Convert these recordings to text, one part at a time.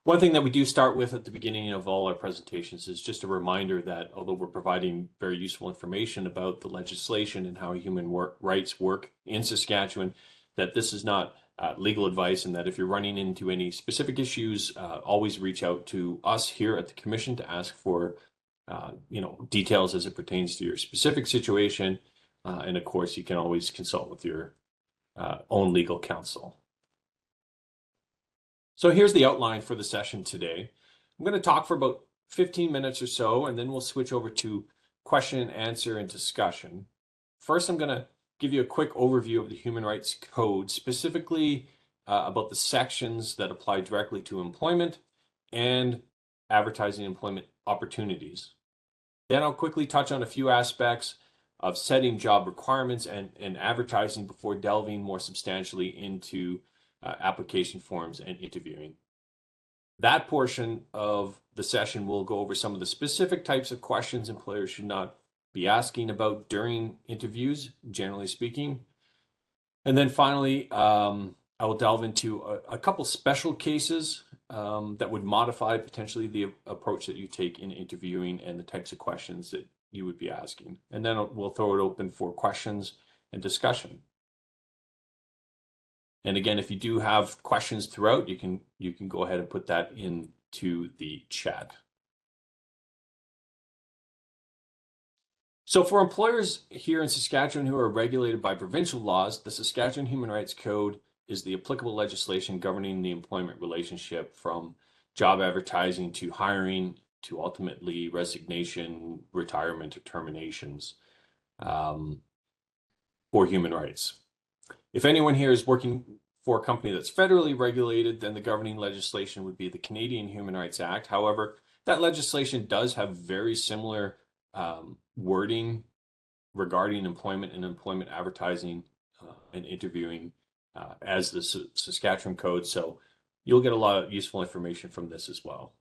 One thing that we do start with at the beginning of all our presentations is just a reminder that although we're providing very useful information about the legislation and how human rights work in Saskatchewan, that this is not legal advice, and that if you're running into any specific issues, always reach out to us here at the Commission to ask for details as it pertains to your specific situation. And of course, you can always consult with your own legal counsel. So here's the outline for the session today. I'm going to talk for about 15 minutes or so, and then we'll switch over to question and answer and discussion. First, I'm going to give you a quick overview of the Human Rights Code, specifically about the sections that apply directly to employment and advertising employment opportunities. Then I'll quickly touch on a few aspects of setting job requirements and advertising before delving more substantially into application forms and interviewing. That portion of the session will go over some of the specific types of questions employers should not be asking about during interviews, generally speaking. And then finally, I will delve into a couple special cases that would modify potentially the approach that you take in interviewing and the types of questions that you would be asking. And then we'll throw it open for questions and discussion. And again, if you do have questions throughout, you can go ahead and put that into the chat. So for employers here in Saskatchewan who are regulated by provincial laws, the Saskatchewan Human Rights Code is the applicable legislation governing the employment relationship, from job advertising to hiring to ultimately resignation, retirement, or terminations for human rights. If anyone here is working for a company that's federally regulated, then the governing legislation would be the Canadian Human Rights Act. However, that legislation does have very similar wording regarding employment and employment advertising and interviewing as the Saskatchewan Code. So you'll get a lot of useful information from this as well.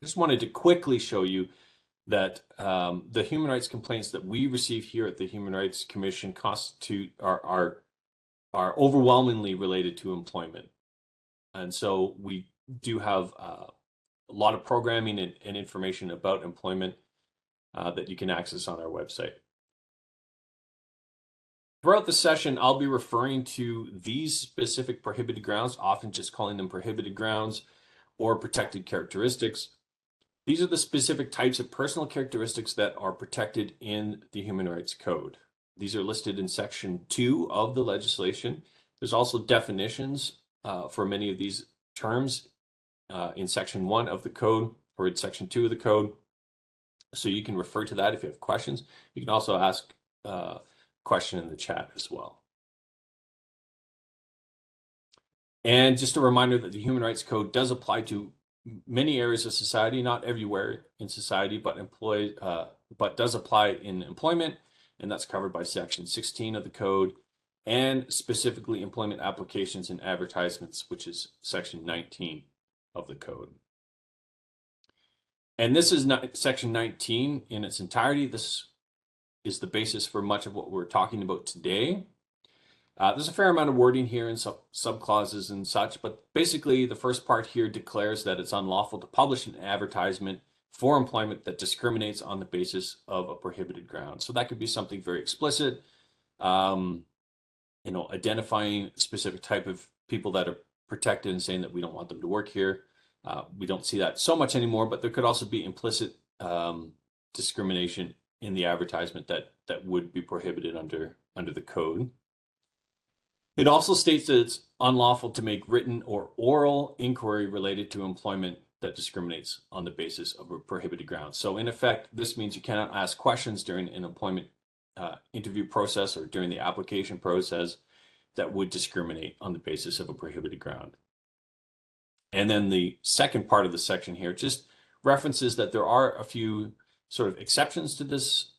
Just wanted to quickly show you that the human rights complaints that we receive here at the Human Rights Commission are overwhelmingly related to employment. And so we do have a lot of programming and information about employment that you can access on our website. Throughout the session, I'll be referring to these specific prohibited grounds, often just calling them prohibited grounds or protected characteristics. These are the specific types of personal characteristics that are protected in the Human Rights Code. These are listed in Section 2 of the legislation. There's also definitions for many of these terms in Section 1 of the code or in Section 2 of the code. So you can refer to that if you have questions. You can also ask a question in the chat as well. And just a reminder that the Human Rights Code does apply to many areas of society, not everywhere in society, but does apply in employment, and that's covered by Section 16 of the code, and specifically employment applications and advertisements, which is Section 19 of the code. And this is not Section 19 in its entirety. This is the basis for much of what we're talking about today. There's a fair amount of wording here in subclauses and such, but basically the first part here declares that it's unlawful to publish an advertisement for employment that discriminates on the basis of a prohibited ground. So that could be something very explicit, identifying a specific type of people that are protected and saying that we don't want them to work here. We don't see that so much anymore, but there could also be implicit discrimination in the advertisement that would be prohibited under the code. It also states that it's unlawful to make written or oral inquiry related to employment that discriminates on the basis of a prohibited ground. So in effect, this means you cannot ask questions during an employment interview process or during the application process that would discriminate on the basis of a prohibited ground. And then the second part of the section here just references that there are a few sort of exceptions to this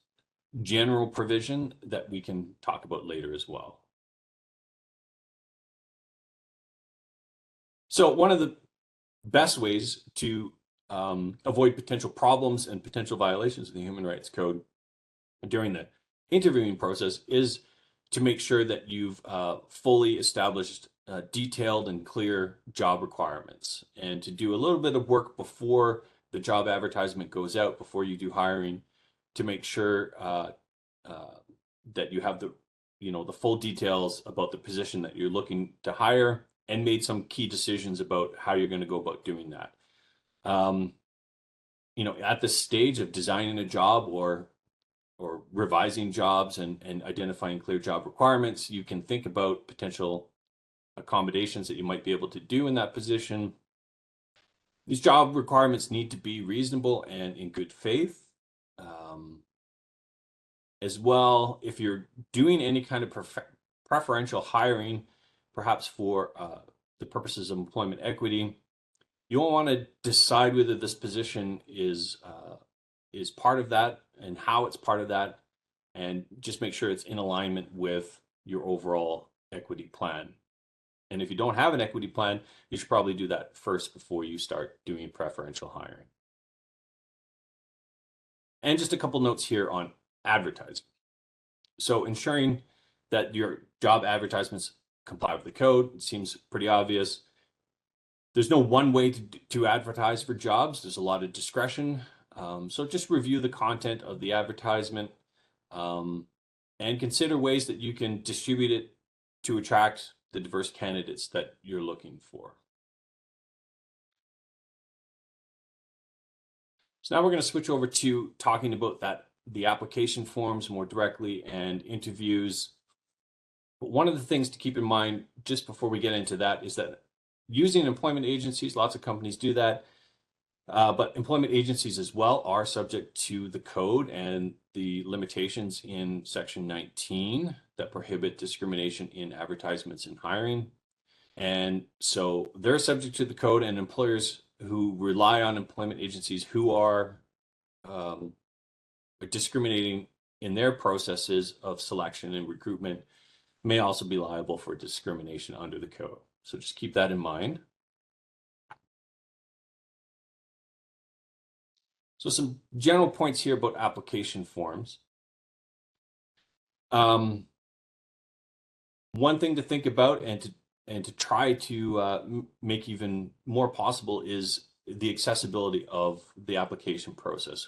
general provision that we can talk about later as well. So one of the best ways to avoid potential problems and potential violations of the Human Rights Code during the interviewing process is to make sure that you've fully established detailed and clear job requirements, and to do a little bit of work before the job advertisement goes out, before you do hiring, to make sure uh, that you have the full details about the position that you're looking to hire, and made some key decisions about how you're going to go about doing that. Um, at this stage of designing a job or revising jobs and identifying clear job requirements, you can think about potential accommodations that you might be able to do in that position. These job requirements need to be reasonable and in good faith. As well, if you're doing any kind of preferential hiring, perhaps for the purposes of employment equity, you'll want to decide whether this position is part of that and how it's part of that, and just make sure it's in alignment with your overall equity plan. And if you don't have an equity plan, you should probably do that first before you start doing preferential hiring. And just a couple notes here on advertising. So ensuring that your job advertisements comply with the code, it seems pretty obvious. There's no one way to advertise for jobs. There's a lot of discretion. So just review the content of the advertisement, and consider ways that you can distribute it to attract the diverse candidates that you're looking for. So now we're going to switch over to talking about the application forms more directly and interviews. But one of the things to keep in mind just before we get into that is that using employment agencies, lots of companies do that, but employment agencies as well are subject to the code and the limitations in Section 19 that prohibit discrimination in advertisements and hiring. And so they're subject to the code, and employers who rely on employment agencies who are discriminating in their processes of selection and recruitment may also be liable for discrimination under the code. So just keep that in mind. So some general points here about application forms. One thing to think about and to try to make even more possible is the accessibility of the application process.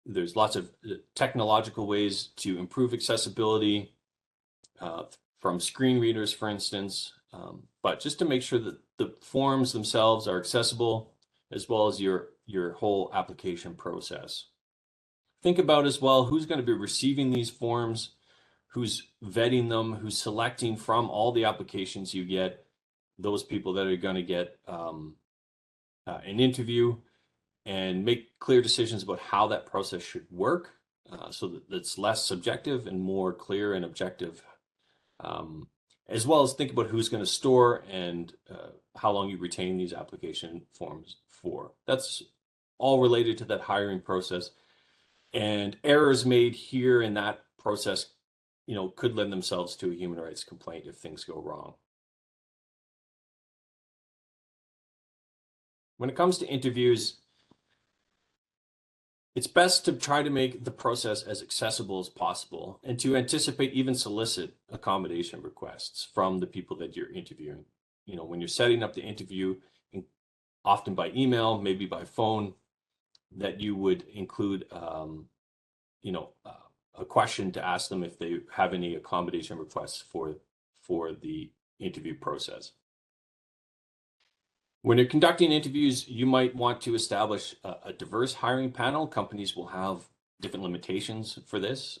There's lots of technological ways to improve accessibility, from screen readers, for instance, but just to make sure that the forms themselves are accessible, as well as your whole application process. Think about as well who's going to be receiving these forms, who's vetting them, who's selecting from all the applications you get, those people that are going to get an interview, and make clear decisions about how that process should work, so that it's less subjective and more clear and objective, as well as think about who's going to store and how long you retain these application forms for. That's all related to that hiring process, and errors made here in that process could lend themselves to a human rights complaint if things go wrong. When it comes to interviews, it's best to try to make the process as accessible as possible, and to anticipate, even solicit accommodation requests from the people that you're interviewing. When you're setting up the interview, often by email, maybe by phone, that you would include a question to ask them if they have any accommodation requests for the interview process. When you're conducting interviews, you might want to establish a diverse hiring panel. Companies will have different limitations for this.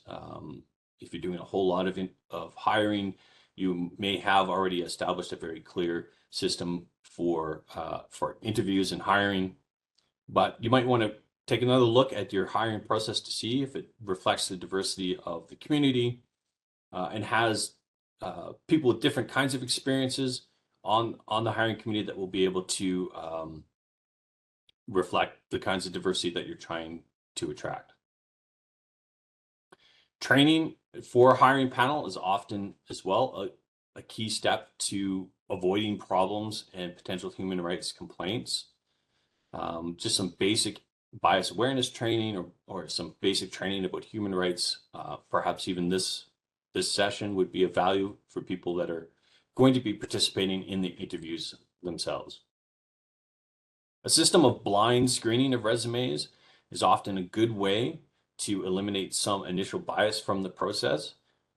If you're doing a whole lot of hiring, you may have already established a very clear system for interviews and hiring, but you might want to take another look at your hiring process to see if it reflects the diversity of the community, and has people with different kinds of experiences on the hiring committee that will be able to reflect the kinds of diversity that you're trying to attract. Training for a hiring panel is often as well a key step to avoiding problems and potential human rights complaints. Just some basic bias awareness training, or some basic training about human rights, perhaps even this session would be of value for people that are going to be participating in the interviews themselves. A system of blind screening of resumes is often a good way to eliminate some initial bias from the process.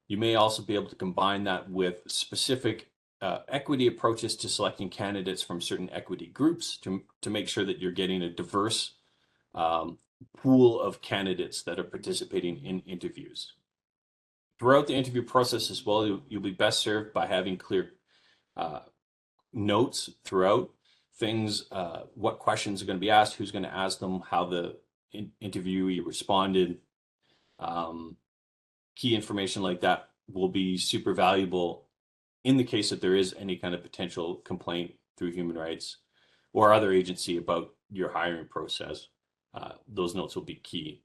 You may also be able to combine that with specific equity approaches to selecting candidates from certain equity groups to make sure that you're getting a diverse pool of candidates that are participating in interviews. Throughout the interview process as well, you'll be best served by having clear notes throughout things, what questions are going to be asked, who's going to ask them, how the interviewee responded. Key information like that will be super valuable in the case that there is any kind of potential complaint through human rights or other agency about your hiring process. Those notes will be key.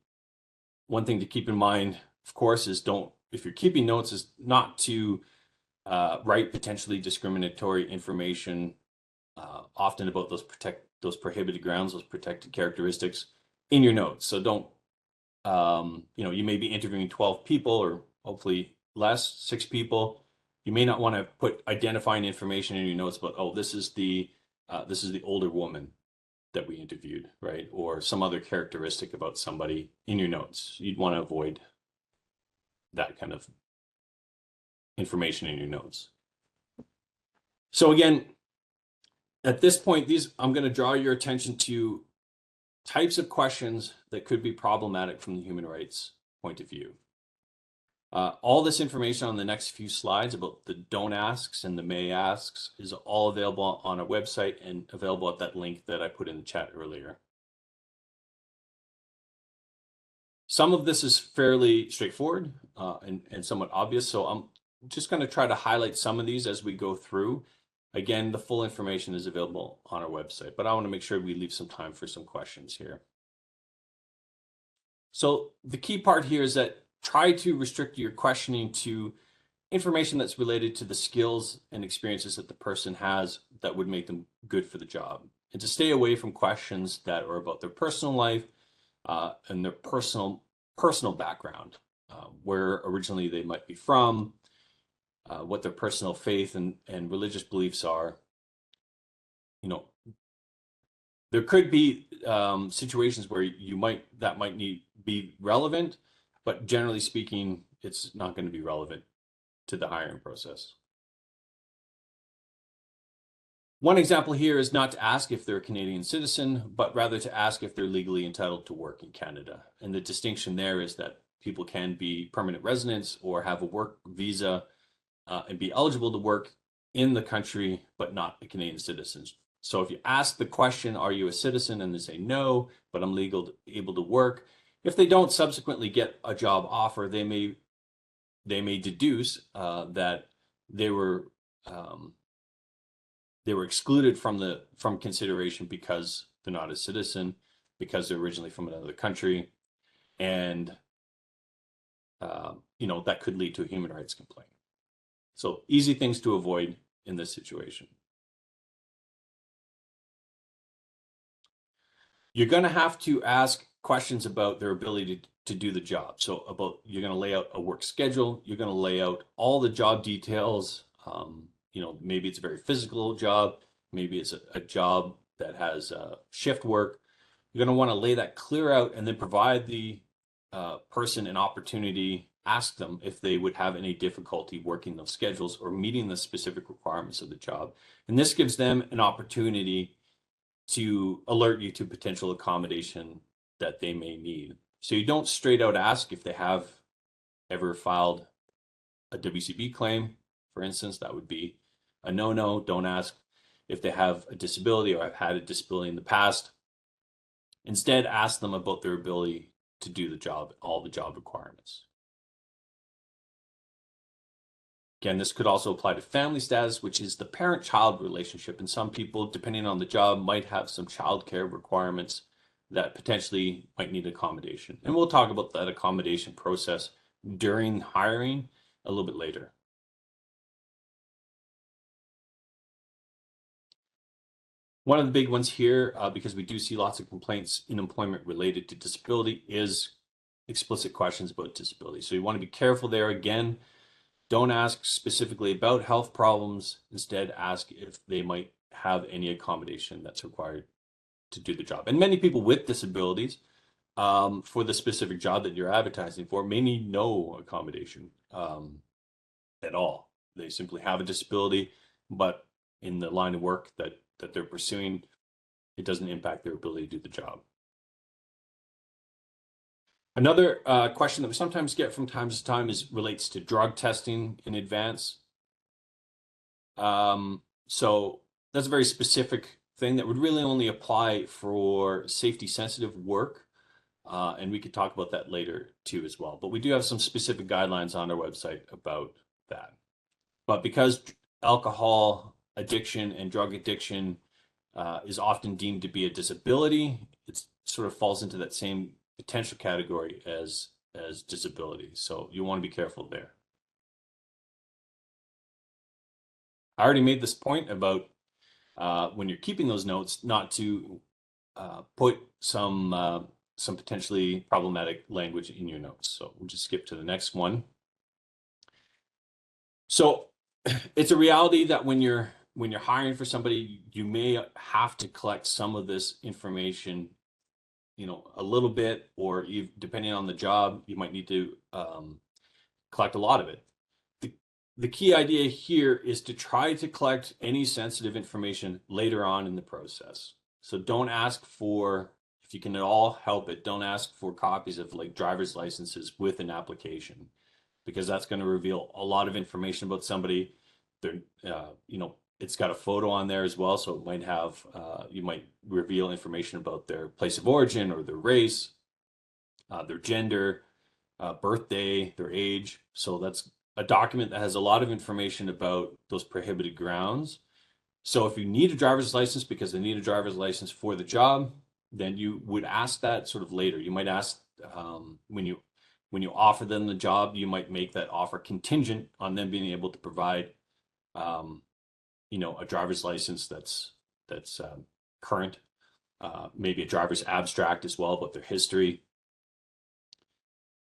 One thing to keep in mind, of course, is if you're keeping notes, is not to write potentially discriminatory information, often about those prohibited grounds, those protected characteristics in your notes. So don't, you may be interviewing 12 people or hopefully less, 6 people. You may not want to put identifying information in your notes about, oh, this is the older woman that we interviewed, right? Or some other characteristic about somebody in your notes. You'd want to avoid that kind of information in your notes. So again, at this point, I'm going to draw your attention to types of questions that could be problematic from the human rights point of view. All this information on the next few slides about the don't asks and the may asks is all available on our website and available at that link that I put in the chat earlier. Some of this is fairly straightforward and somewhat obvious, so I'm just going to try to highlight some of these as we go through. Again, the full information is available on our website, but I want to make sure we leave some time for some questions here. So the key part here is that try to restrict your questioning to information that's related to the skills and experiences that the person has that would make them good for the job, and to stay away from questions that are about their personal life and their personal background, where originally they might be from, what their personal faith and religious beliefs are. There could be situations where that might be relevant, but generally speaking, it's not going to be relevant to the hiring process. One example here is not to ask if they're a Canadian citizen, but rather to ask if they're legally entitled to work in Canada. And the distinction there is that people can be permanent residents or have a work visa and be eligible to work in the country, but not a Canadian citizen. So if you ask the question, are you a citizen? And they say no, but I'm able to work. If they don't subsequently get a job offer, they may deduce that they were excluded from consideration because they're not a citizen, because they're originally from another country, and that could lead to a human rights complaint. So easy things to avoid in this situation. You're going to have to ask questions about their ability to do the job. So you're going to lay out a work schedule. You're going to lay out all the job details. Maybe it's a very physical job. Maybe it's a job that has shift work. You're going to want to lay that clear out and then provide the person an opportunity, ask them if they would have any difficulty working those schedules or meeting the specific requirements of the job. And this gives them an opportunity to alert you to potential accommodation that they may need. So you don't straight out ask if they have ever filed a WCB claim, for instance. That would be a no-no. Don't ask if they have a disability or have had a disability in the past. Instead, ask them about their ability to do the job, all the job requirements. Again, this could also apply to family status, which is the parent-child relationship. And some people, depending on the job, might have some childcare requirements that potentially might need accommodation. And we'll talk about that accommodation process during hiring a little bit later. One of the big ones here, because we do see lots of complaints in employment related to disability, is explicit questions about disability. So you want to be careful there. Again, Don't ask specifically about health problems. Instead, ask if they might have any accommodation that's required to do the job. And many people with disabilities, for the specific job that you're advertising for, may need no accommodation at all. They simply have a disability, but in the line of work that they're pursuing, it doesn't impact their ability to do the job. Another question that we sometimes get from time to time relates to drug testing in advance. So that's a very specific thing that would really only apply for safety sensitive work. And we could talk about that later too as well. But we do have some specific guidelines on our website about that. But because alcohol addiction and drug addiction is often deemed to be a disability, it sort of falls into that same potential category as disability. So you want to be careful there. I already made this point about when you're keeping those notes, not to put some potentially problematic language in your notes. So we'll just skip to the next one. So it's a reality that when you're hiring for somebody, you may have to collect some of this information, a little bit, or depending on the job, you might need to collect a lot of it. The key idea here is to try to collect any sensitive information later on in the process. So don't ask for, if you can at all help it, don't ask for copies of like driver's licenses with an application, because that's going to reveal a lot of information about somebody. It's got a photo on there as well, so it might have, you might reveal information about their place of origin or their race, their gender, birthday, their age. So that's a document that has a lot of information about those prohibited grounds. So if you need a driver's license because they need a driver's license for the job, then you would ask that sort of later. You might ask when you offer them the job, you might make that offer contingent on them being able to provide a driver's license that's current, maybe a driver's abstract as well about their history.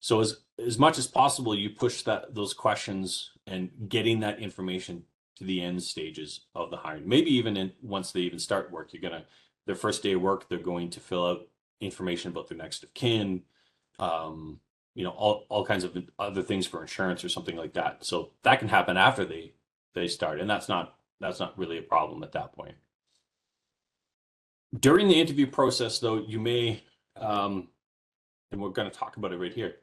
So as much as possible, you push those questions and getting that information to the end stages of the hiring. Maybe even once they even start work, their first day of work, they're going to fill out information about their next of kin, all kinds of other things for insurance or something like that. So that can happen after they start, and that's not really a problem at that point. During the interview process, though, you may, and we're going to talk about it right here,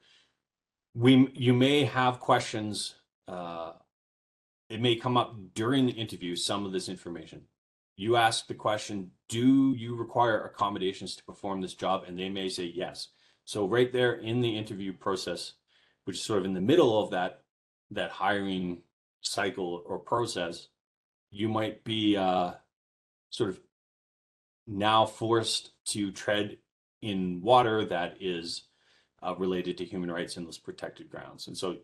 you may have questions. It may come up during the interview, some of this information. You ask the question, do you require accommodations to perform this job? And they may say yes. So right there in the interview process, which is sort of in the middle of that hiring cycle or process, you might be sort of now forced to tread in water that is related to human rights and those protected grounds. And so,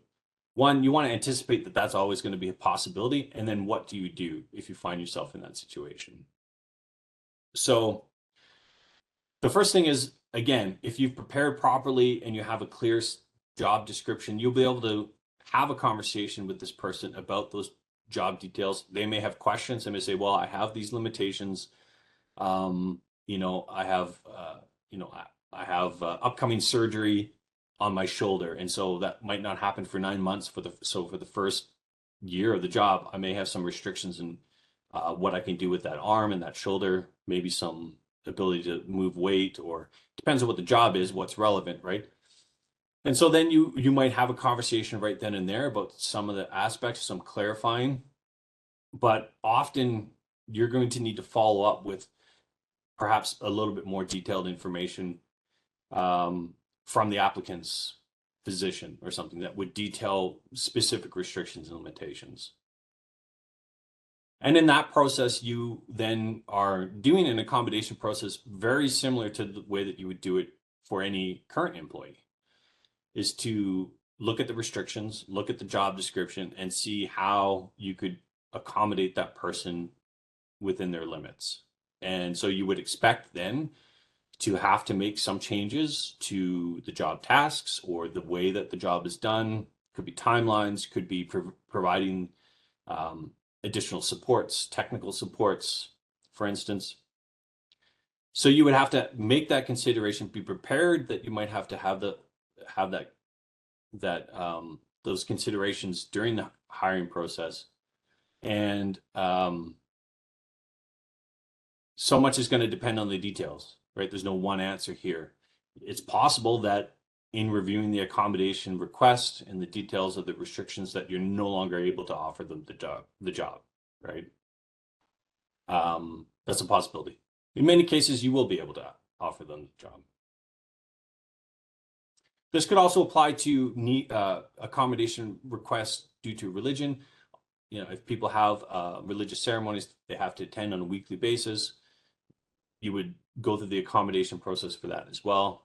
one, you want to anticipate that that's always going to be a possibility. And then what do you do if you find yourself in that situation? So the first thing is, again, if you've prepared properly and you have a clear job description, you'll be able to have a conversation with this person about those job details. They may have questions. They may say, well, I have these limitations. I have upcoming surgery on my shoulder, and so that might not happen for 9 months. For the first year of the job, I may have some restrictions in what I can do with that arm and that shoulder, maybe some ability to move weight, or depends on what the job is, what's relevant, right? And so then you might have a conversation right then and there about some of the aspects, some clarifying, but often you're going to need to follow up with perhaps a little bit more detailed information from the applicant's physician or something that would detail specific restrictions and limitations. And in that process, you then are doing an accommodation process very similar to the way that you would do it for any current employee, is to look at the restrictions, look at the job description, and see how you could accommodate that person within their limits. And so you would expect then to have to make some changes to the job tasks or the way that the job is done, could be timelines, could be providing additional supports, technical supports, for instance. So you would have to make that consideration, be prepared that you might have to have those considerations during the hiring process. And so much is going to depend on the details, right? There's no one answer here. It's possible that in reviewing the accommodation request and the details of the restrictions that you're no longer able to offer them the job, right? That's a possibility. In many cases, you will be able to offer them the job. This could also apply to accommodation requests due to religion. If people have religious ceremonies they have to attend on a weekly basis, you would go through the accommodation process for that as well.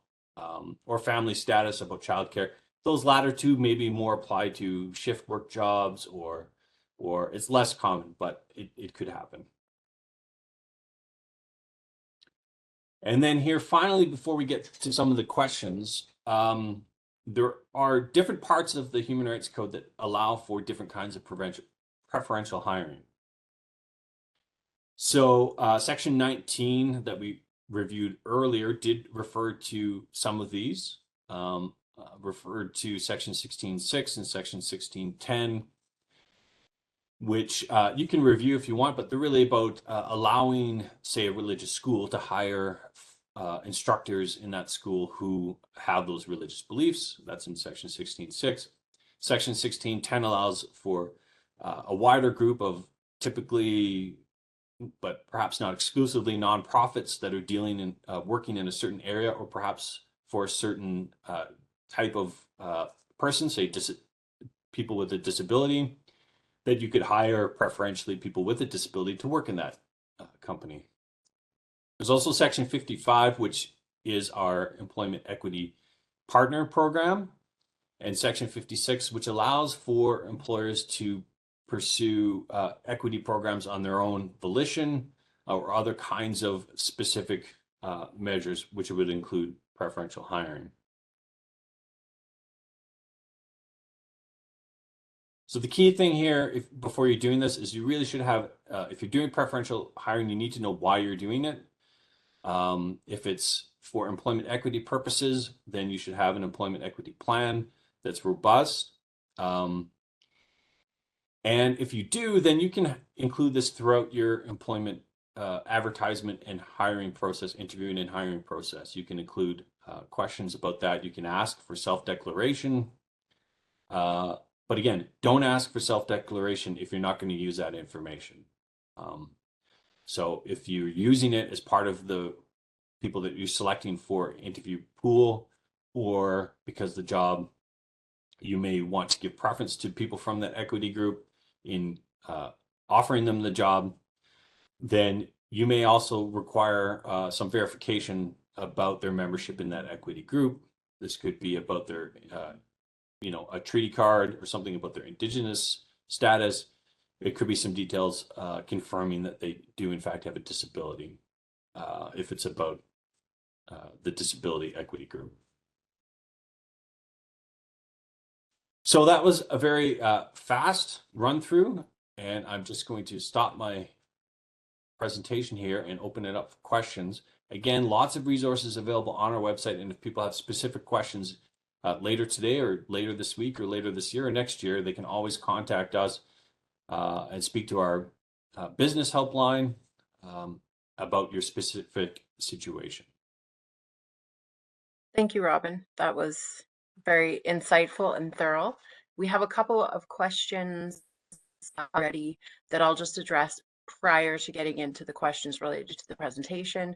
Or family status about childcare. Those latter two maybe more apply to shift work jobs or it's less common, but it could happen. And then here, finally, before we get to some of the questions, there are different parts of the Human Rights Code that allow for different kinds of preferential hiring. So Section 19 that we reviewed earlier did refer to some of these, referred to Section 16.6 and Section 16.10, which you can review if you want, but they're really about allowing, say, a religious school to hire instructors in that school who have those religious beliefs. That's in Section 16.6. Section 16.10 allows for a wider group of typically, but perhaps not exclusively, nonprofits that are dealing in working in a certain area, or perhaps for a certain type of person, say people with a disability, that you could hire preferentially people with a disability to work in that company. There's also Section 55, which is our employment equity partner program, and Section 56, which allows for employers to pursue equity programs on their own volition or other kinds of specific measures, which would include preferential hiring. So the key thing here, before you're doing this, is you really should have, if you're doing preferential hiring, you need to know why you're doing it. If it's for employment equity purposes, then you should have an employment equity plan that's robust. And if you do, then you can include this throughout your employment advertisement and hiring process, interviewing and hiring process. You can include questions about that. You can ask for self-declaration. But again, don't ask for self-declaration if you're not going to use that information. So if you're using it as part of the people that you're selecting for interview pool, or because the job, you may want to give preference to people from that equity group in offering them the job, then you may also require some verification about their membership in that equity group. This could be about their a treaty card or something about their Indigenous status. It could be some details confirming that they do in fact have a disability, if it's about the disability equity group. So that was a very fast run through, and I'm just going to stop my presentation here and open it up for questions. Again, lots of resources available on our website, and if people have specific questions later today or later this week or later this year or next year, they can always contact us and speak to our business helpline about your specific situation. Thank you, Robin. That was very insightful and thorough. We have a couple of questions already that I'll just address prior to getting into the questions related to the presentation.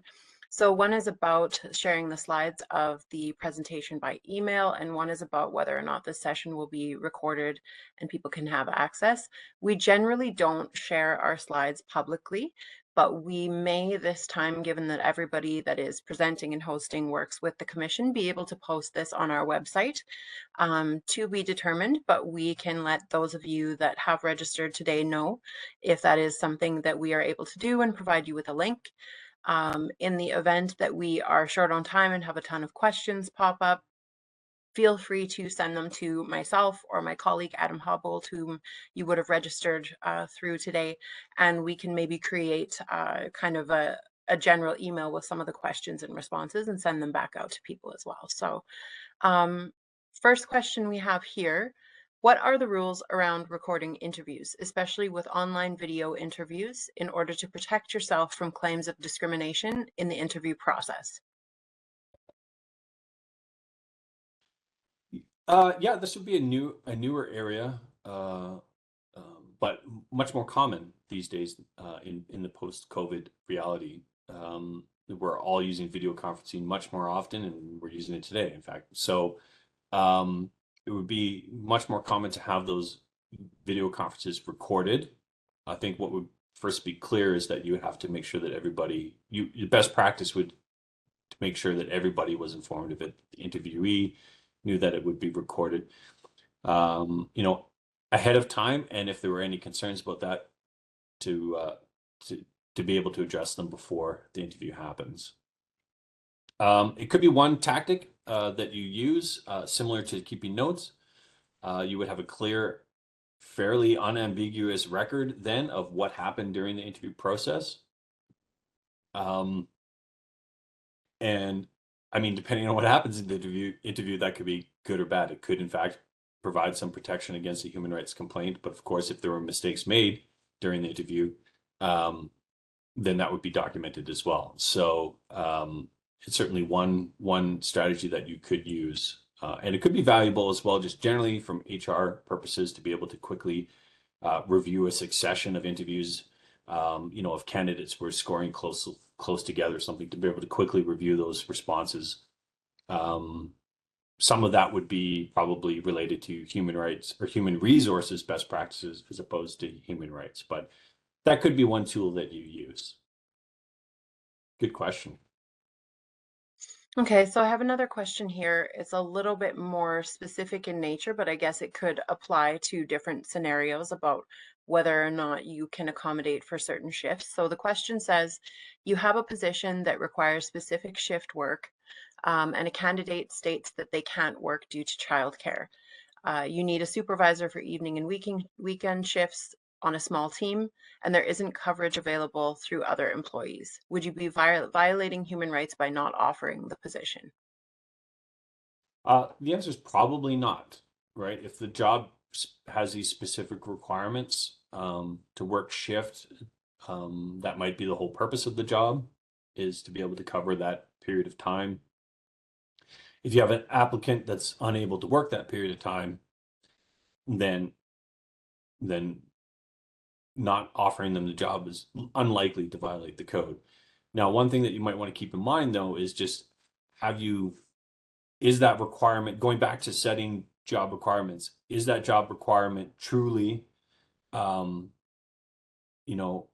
So one is about sharing the slides of the presentation by email, and one is about whether or not this session will be recorded and people can have access. We generally don't share our slides publicly, but we may this time, given that everybody that is presenting and hosting works with the commission, be able to post this on our website, to be determined, but we can let those of you that have registered today know if that is something that we are able to do and provide you with a link. In the event that we are short on time and have a ton of questions pop up, feel free to send them to myself or my colleague Adam Hubbold, whom you would have registered through today, and we can maybe create kind of a general email with some of the questions and responses and send them back out to people as well. So first question we have here, what are the rules around recording interviews, especially with online video interviews, in order to protect yourself from claims of discrimination in the interview process? Yeah, this would be a newer area, but much more common these days in the post-COVID reality. We're all using video conferencing much more often, and we're using it today, in fact. So it would be much more common to have those video conferences recorded. I think what would first be clear is that you would have to make sure that your best practice would to make sure that everybody was informed of it. The interviewee knew that it would be recorded, you know, ahead of time, and if there were any concerns about that, to uh, to to be able to address them before the interview happens. It could be one tactic that you use, similar to keeping notes. You would have a clear, fairly unambiguous record then of what happened during the interview process. Um, and I mean, depending on what happens in the interview, that could be good or bad. It could, in fact, provide some protection against a human rights complaint. But of course, if there were mistakes made during the interview, then that would be documented as well. So it's certainly one strategy that you could use. And it could be valuable as well, just generally from HR purposes, to be able to quickly review a succession of interviews. If candidates were scoring close together, something to be able to quickly review those responses. Some of that would be probably related to human rights or human resources best practices as opposed to human rights, but that could be one tool that you use. Good question. Okay, so I have another question here. It's a little bit more specific in nature, but I guess it could apply to different scenarios about whether or not you can accommodate for certain shifts. So the question says, you have a position that requires specific shift work, and a candidate states that they can't work due to childcare. You need a supervisor for evening and weekend shifts on a small team, and there isn't coverage available through other employees. Would you be violating human rights by not offering the position? The answer is probably not, right? If the job has these specific requirements to work shift, that might be the whole purpose of the job, is to be able to cover that period of time. If you have an applicant that's unable to work that period of time, then not offering them the job is unlikely to violate the code. Now, one thing that you might want to keep in mind, though, is just is that requirement, going back to setting job requirements, is that job requirement truly, um, you know,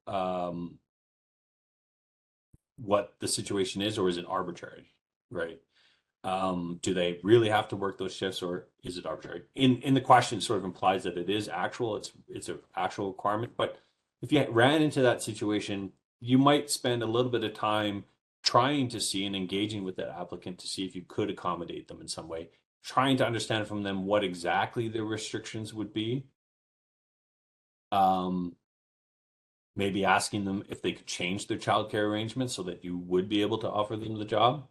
what the situation is, or is it arbitrary, right? Do they really have to work those shifts, or is it arbitrary? In the question, sort of implies that it is actual. It's an actual requirement. But if you ran into that situation, you might spend a little bit of time trying to see and engaging with that applicant to see if you could accommodate them in some way, trying to understand from them what exactly their restrictions would be. Maybe asking them if they could change their childcare arrangements so that you would be able to offer them the job.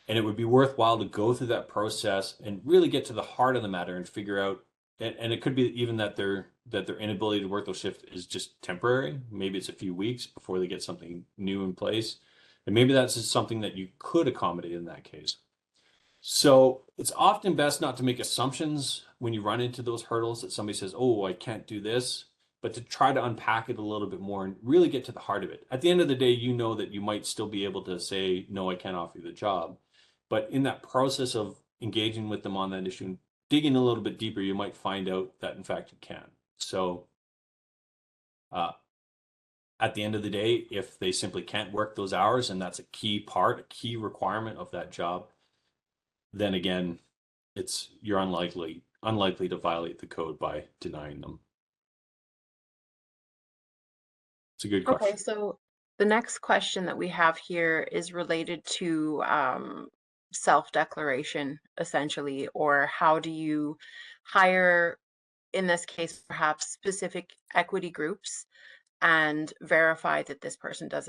And it would be worthwhile to go through that process and really get to the heart of the matter and figure out, and it could be even that their inability to work those shifts is just temporary. Maybe it's a few weeks before they get something new in place. And maybe that's just something that you could accommodate in that case. So it's often best not to make assumptions when you run into those hurdles that somebody says, oh, I can't do this, but to try to unpack it a little bit more and really get to the heart of it. At the end of the day, you know that you might still be able to say, no, I can't offer you the job. But in that process of engaging with them on that issue and digging a little bit deeper, you might find out that in fact you can. So at the end of the day, if they simply can't work those hours and that's a key requirement of that job, then again, you're unlikely to violate the code by denying them. It's a good Okay, question. so the next question that we have here is related to self-declaration essentially, or how do you hire, in this case, perhaps specific equity groups and verify that this person does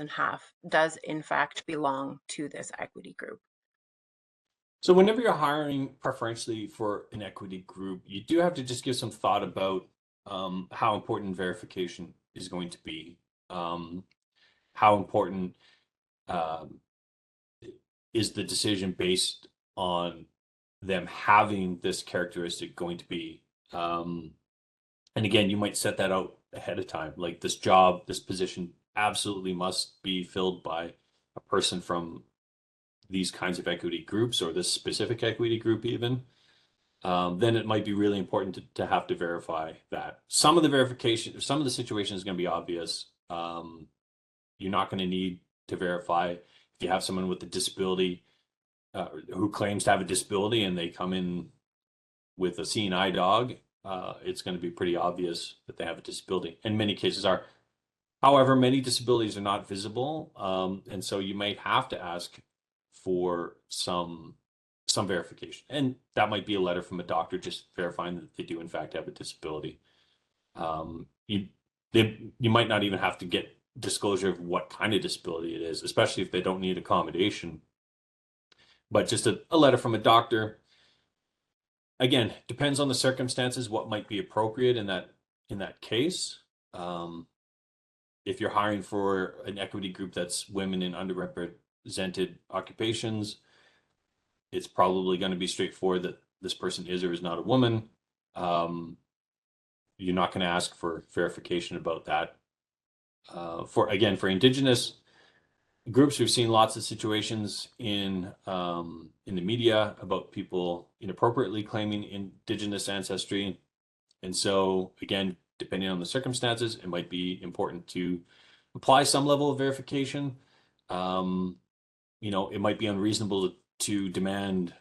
in fact belong to this equity group? So whenever you're hiring preferentially for an equity group, you do have to just give some thought about how important verification is going to be. How important um, is the decision based on them having this characteristic going to be? And again, you might set that out ahead of time. Like this job, this position absolutely must be filled by a person from these kinds of equity groups or this specific equity group even. Then it might be really important to have to verify that. Some of the verification, some of the situation is going to be obvious. You're not going to need to verify if you have someone with a disability who claims to have a disability and they come in with a seeing eye dog. It's going to be pretty obvious that they have a disability. In many cases are. However, many disabilities are not visible, and so you might have to ask for some verification, and that might be a letter from a doctor just verifying that they do in fact have a disability. Um, you you might not even have to get disclosure of what kind of disability it is, especially if they don't need accommodation. But just a letter from a doctor, again, depends on the circumstances, what might be appropriate in that case. Um, if you're hiring for an equity group that's women in underrepresented occupations, it's probably going to be straightforward that this person is or is not a woman. Um, you're not going to ask for verification about that. For Indigenous groups, we've seen lots of situations in the media about people inappropriately claiming Indigenous ancestry, and so again, depending on the circumstances, it might be important to apply some level of verification. Um, it might be unreasonable to demand,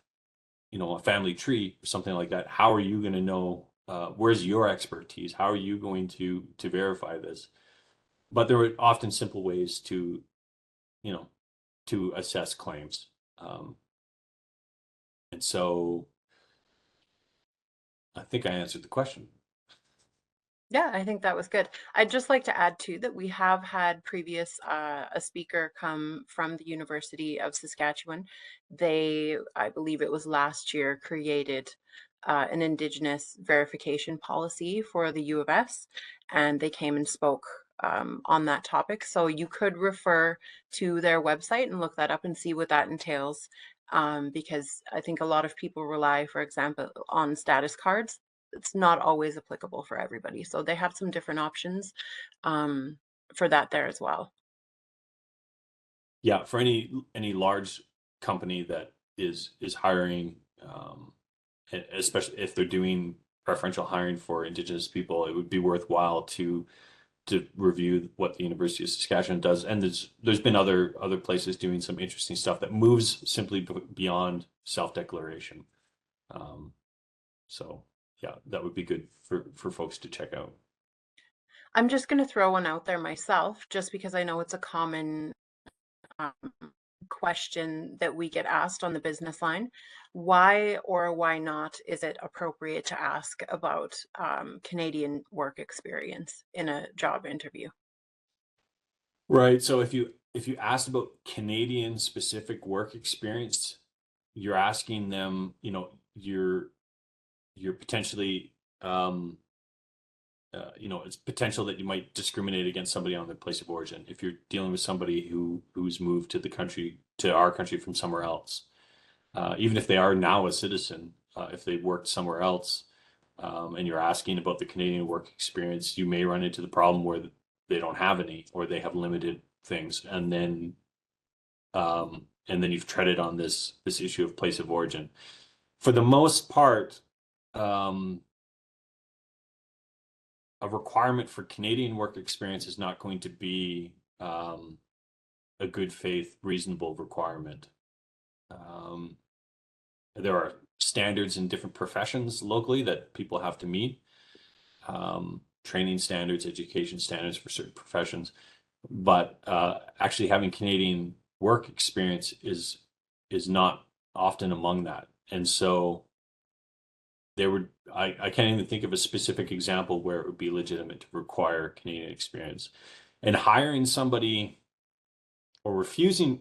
a family tree or something like that. How are you going to know? Where's your expertise? How are you going to verify this? But there are often simple ways you know, to assess claims. And so I think I answered the question. Yeah, I think that was good. I'd just like to add too that we have had previous a speaker come from the University of Saskatchewan. They, I believe it was last year, created an Indigenous verification policy for the U of S, and they came and spoke on that topic. So you could refer to their website and look that up and see what that entails. Because I think a lot of people rely, for example, on status cards. It's not always applicable for everybody. So they have some different options um, for that there as well. Yeah, for any large company that is hiring, especially if they're doing preferential hiring for Indigenous people, it would be worthwhile to review what the University of Saskatchewan does. And there's been other places doing some interesting stuff that moves simply beyond self-declaration. Um, so yeah, that would be good for folks to check out. I'm just going to throw one out there myself, just because I know it's a common um, question that we get asked on the business line. Why or why not is it appropriate to ask about Canadian work experience in a job interview? Right. So if you asked about Canadian specific work experience, you're asking them, you're potentially it's potential that you might discriminate against somebody on their place of origin if you're dealing with somebody who's moved to our country from somewhere else. Even if they are now a citizen, if they worked somewhere else, and you're asking about the Canadian work experience, you may run into the problem where they don't have any or they have limited things, and then you've treaded on this issue of place of origin. For the most part, um, a requirement for Canadian work experience is not going to be a good faith, reasonable requirement. Um, there are standards in different professions locally that people have to meet, training standards, education standards for certain professions. But actually having Canadian work experience is not often among that. And so there would, I can't even think of a specific example where it would be legitimate to require Canadian experience. And hiring somebody or refusing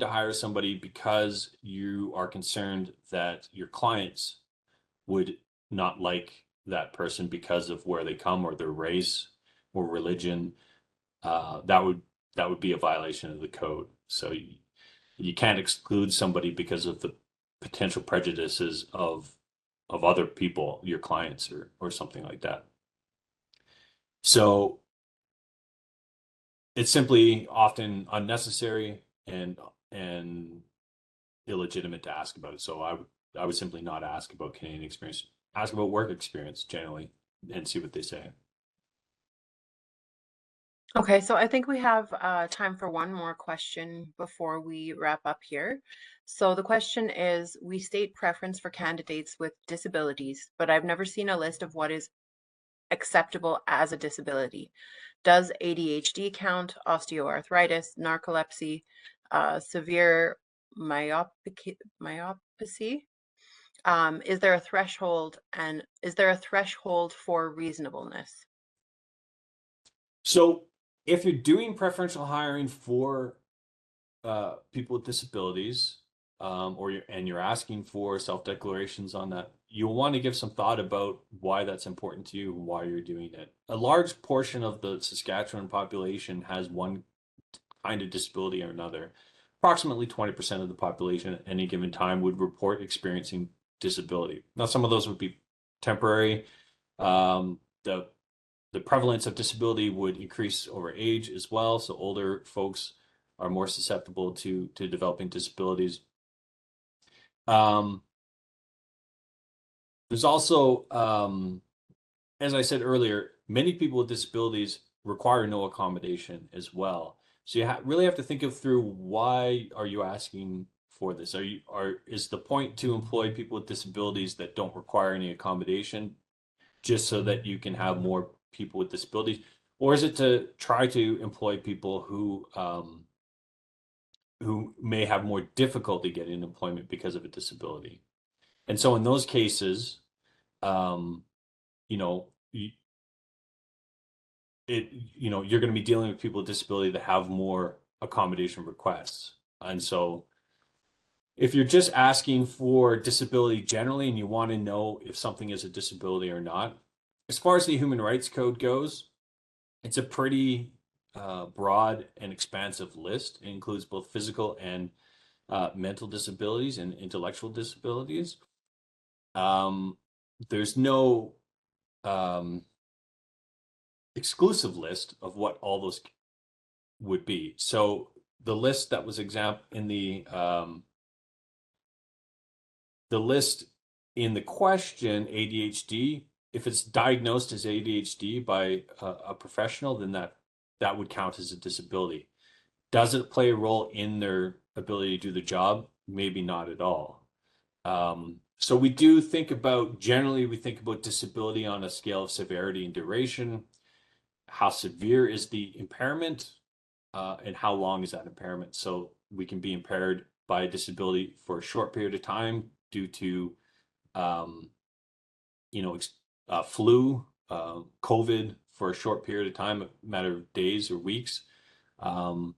to hire somebody because you are concerned that your clients would not like that person because of where they come or their race or religion, that would be a violation of the code. So you can't exclude somebody because of the potential prejudices of other people, your clients or something like that. So it's simply often unnecessary and illegitimate to ask about. So I would simply not ask about Canadian experience. Ask about work experience generally and see what they say. Okay, so I think we have time for one more question before we wrap up here. So the question is, we state preference for candidates with disabilities, but I've never seen a list of what is acceptable as a disability. Does ADHD count, osteoarthritis, narcolepsy, severe myopathy? Is there a threshold, and is there a threshold for reasonableness? So if you're doing preferential hiring for people with disabilities, and you're asking for self-declarations on that, you'll want to give some thought about why that's important to you and why you're doing it. A large portion of the Saskatchewan population has one kind of disability or another. Approximately 20% of the population at any given time would report experiencing disability. Now, some of those would be temporary. The prevalence of disability would increase over age as well. So older folks are more susceptible to developing disabilities. Um, there's also, as I said earlier, many people with disabilities require no accommodation as well. So you really have to think of through why are you asking for this? Is the point to employ people with disabilities that don't require any accommodation just so that you can have more people with disabilities? Or is it to try to employ people who may have more difficulty getting employment because of a disability? And so in those cases, um, you know, you're going to be dealing with people with disability that have more accommodation requests. And so if you're just asking for disability generally and you want to know if something is a disability or not, as far as the Human Rights Code goes, it's a pretty broad and expansive list. It includes both physical and mental disabilities and intellectual disabilities. Um, there's no um, exclusive list of what all those would be. So the list that was in the list in the question, ADHD, if it's diagnosed as ADHD by a professional, then that would count as a disability. Does it play a role in their ability to do the job? Maybe not at all. So we do think about, generally, we think about disability on a scale of severity and duration. How severe is the impairment, and how long is that impairment? So we can be impaired by a disability for a short period of time due to, um, flu, COVID for a short period of time, a matter of days or weeks. Um,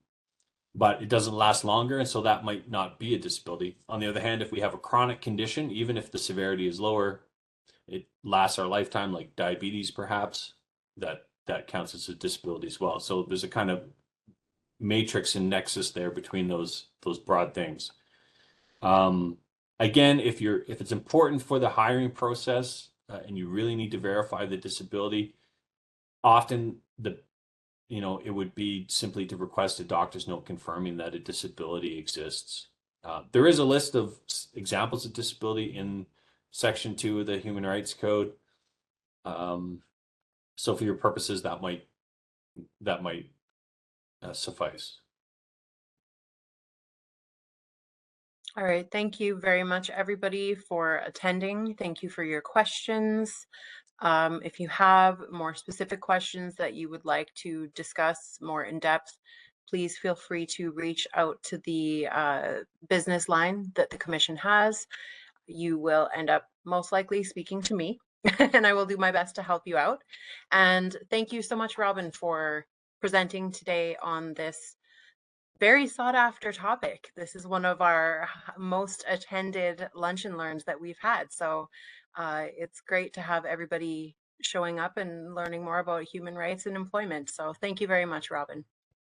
but it doesn't last longer, and so that might not be a disability. On the other hand, if we have a chronic condition, even if the severity is lower, it lasts our lifetime, like diabetes, perhaps, that counts as a disability as well. So there's a kind of matrix and nexus there between those broad things. Um, Again, if it's important for the hiring process, and you really need to verify the disability, often it would be simply to request a doctor's note confirming that a disability exists. There is a list of examples of disability in Section 2 of the Human Rights Code. So for your purposes, that might suffice. All right, thank you very much, everybody, for attending. Thank you for your questions. If you have more specific questions that you would like to discuss more in depth, please feel free to reach out to the business line that the commission has. You will end up most likely speaking to me, and I will do my best to help you out. And thank you so much, Robin, for presenting today on this very sought after topic. This is one of our most attended lunch and learns that we've had. So it's great to have everybody showing up and learning more about human rights and employment. So thank you very much, Robin.